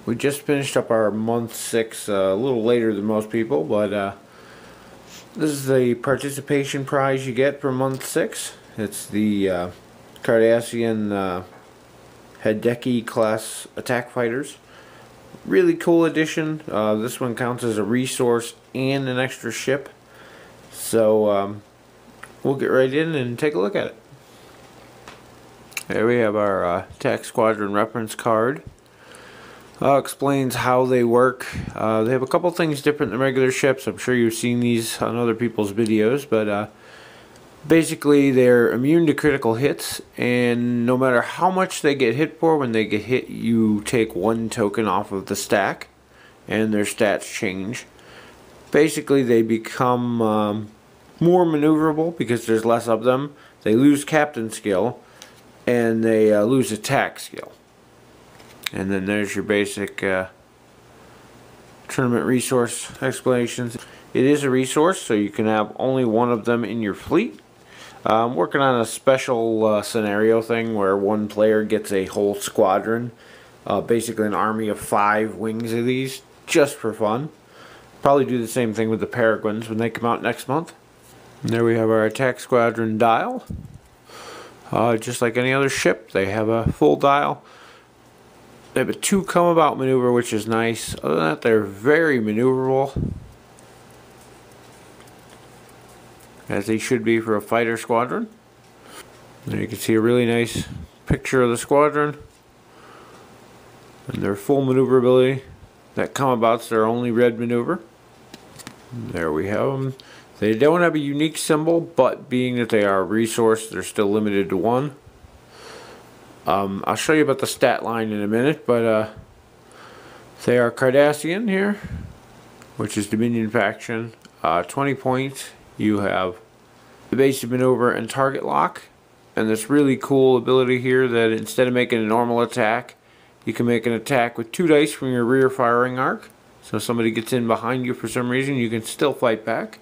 We just finished up our month 6, a little later than most people, but this is the participation prize you get for month 6. It's the Cardassian Hideki class attack fighters. Really cool addition. This one counts as a resource and an extra ship. So we'll get right in and take a look at it. There we have our attack squadron reference card. Explains how they work. They have a couple things different than regular ships. I'm sure you've seen these on other people's videos, but basically they're immune to critical hits, and no matter how much they get hit for, when they get hit you take 1 token off of the stack and their stats change. Basically they become more maneuverable because there's less of them. They lose captain skill and they lose attack skill. And then there's your basic tournament resource explanations. It is a resource, so you can have only one of them in your fleet. I'm working on a special scenario thing where one player gets a whole squadron, basically an army of 5 wings of these, just for fun. Probably do the same thing with the Peregrines when they come out next month. And there we have our attack squadron dial. Just like any other ship, they have a full dial. They have a 2 come about maneuver, which is nice. Other than that, they're very maneuverable, as they should be for a fighter squadron. There you can see a really nice picture of the squadron and their full maneuverability. That come about's their only red maneuver. There we have them. They don't have a unique symbol, but being that they are a resource, they're still limited to 1. I'll show you about the stat line in a minute, but they are Cardassian here, which is Dominion faction. 20 points. You have evasive maneuver and target lock, and this really cool ability here that instead of making a normal attack, you can make an attack with 2 dice from your rear firing arc. So if somebody gets in behind you for some reason, you can still fight back.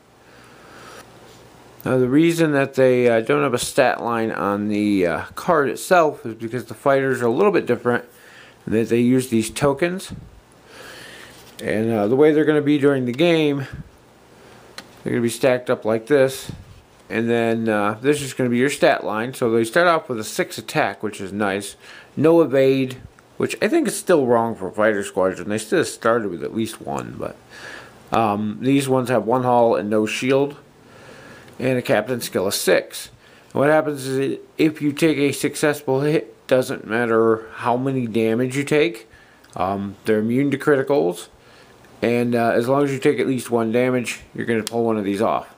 Now the reason that they don't have a stat line on the card itself is because the fighters are a little bit different, and that they use these tokens. And the way they're going to be during the game, they're going to be stacked up like this. And then this is going to be your stat line. So they start off with a 6 attack, which is nice. No evade, which I think is still wrong for fighter squadron. They still started with at least 1, but these ones have 1 hull and no shield, and a captain skill of 6. And what happens is if you take a successful hit, doesn't matter how many damage you take, they're immune to criticals, and as long as you take at least 1 damage, you're going to pull one of these off,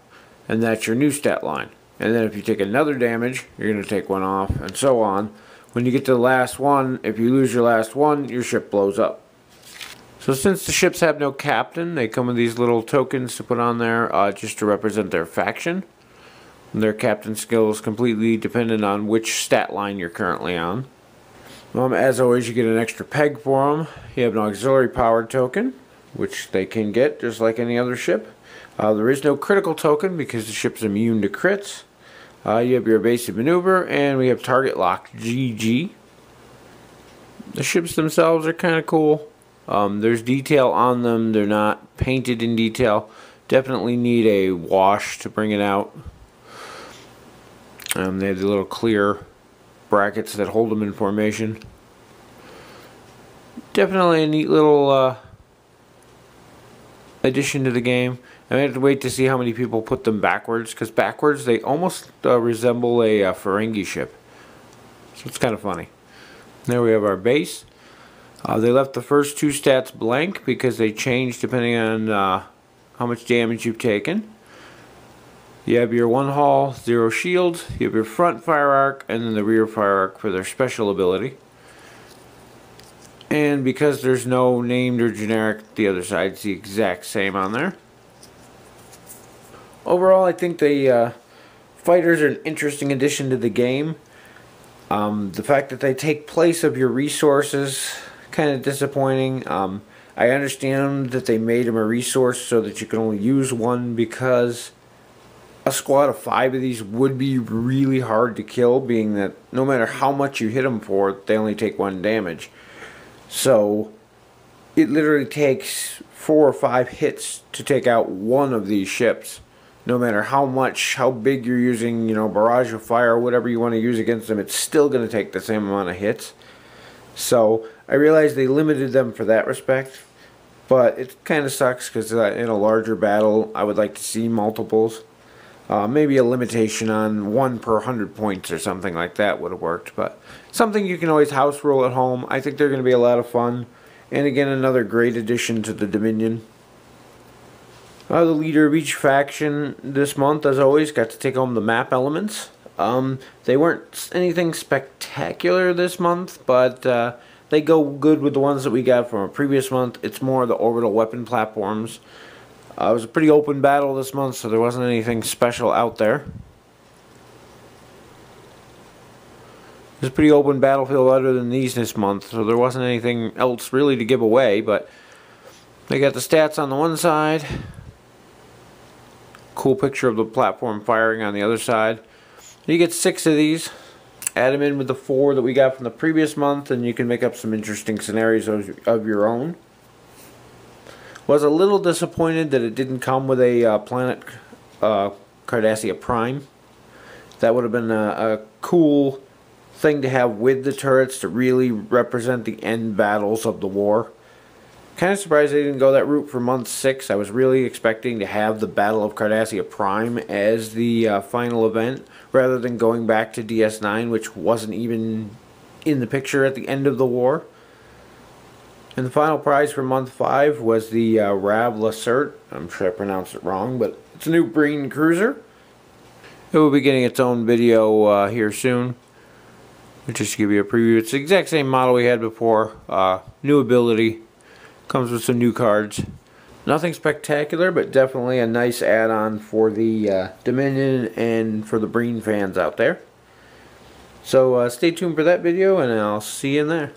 and that's your new stat line. And then if you take another damage, you're going to take 1 off, and so on. When you get to the last one, if you lose your last one, your ship blows up. So since the ships have no captain, they come with these little tokens to put on there just to represent their faction. And their captain skill is completely dependent on which stat line you're currently on. As always, you get an extra peg for them. You have an auxiliary power token, which they can get just like any other ship. There is no critical token because the ship's immune to crits. You have your evasive maneuver, and we have target lock GG. The ships themselves are kind of cool. There's detail on them. They're not painted in detail. Definitely need a wash to bring it out. They have the little clear brackets that hold them in formation. Definitely a neat little addition to the game. I have to wait to see how many people put them backwards, because backwards they almost resemble a Ferengi ship. So it's kind of funny. There we have our base. They left the first 2 stats blank because they change depending on how much damage you've taken. You have your 1 hull, 0 shield, you have your front fire arc, and then the rear fire arc for their special ability. And because there's no named or generic, the other side's the exact same on there. Overall, I think the fighters are an interesting addition to the game. The fact that they take place of your resources, kind of disappointing. I understand that they made them a resource so that you can only use 1, because a squad of 5 of these would be really hard to kill, being that no matter how much you hit them for, they only take 1 damage. So it literally takes 4 or 5 hits to take out one of these ships. No matter how big you're using, you know, barrage of fire or whatever you want to use against them, it's still going to take the same amount of hits. So I realized they limited them for that respect, but it kind of sucks because in a larger battle I would like to see multiples. Maybe a limitation on 1 per 100 points or something like that would have worked, but something you can always house rule at home. I think they're going to be a lot of fun, and again, another great addition to the Dominion. The leader of each faction this month, as always, got to take home the map elements. They weren't anything spectacular this month, but they go good with the ones that we got from a previous month. It's more the orbital weapon platforms. It was a pretty open battle this month, so there wasn't anything special out there. It was a pretty open battlefield other than these this month, so there wasn't anything else really to give away, but they got the stats on the one side. Cool picture of the platform firing on the other side. You get 6 of these. Add them in with the 4 that we got from the previous month, and you can make up some interesting scenarios of your own. Was a little disappointed that it didn't come with a planet Cardassia Prime. That would have been a cool thing to have with the turrets to really represent the end battles of the war. Kind of surprised they didn't go that route for month 6. I was really expecting to have the Battle of Cardassia Prime as the final event, rather than going back to DS9, which wasn't even in the picture at the end of the war. And the final prize for month 5 was the Rav Lacert. I'm sure I pronounced it wrong, but it's a new Breen cruiser. It will be getting its own video here soon. Just to give you a preview, it's the exact same model we had before. New ability. Comes with some new cards. Nothing spectacular, but definitely a nice add-on for the Dominion and for the Breen fans out there. So stay tuned for that video, and I'll see you in there.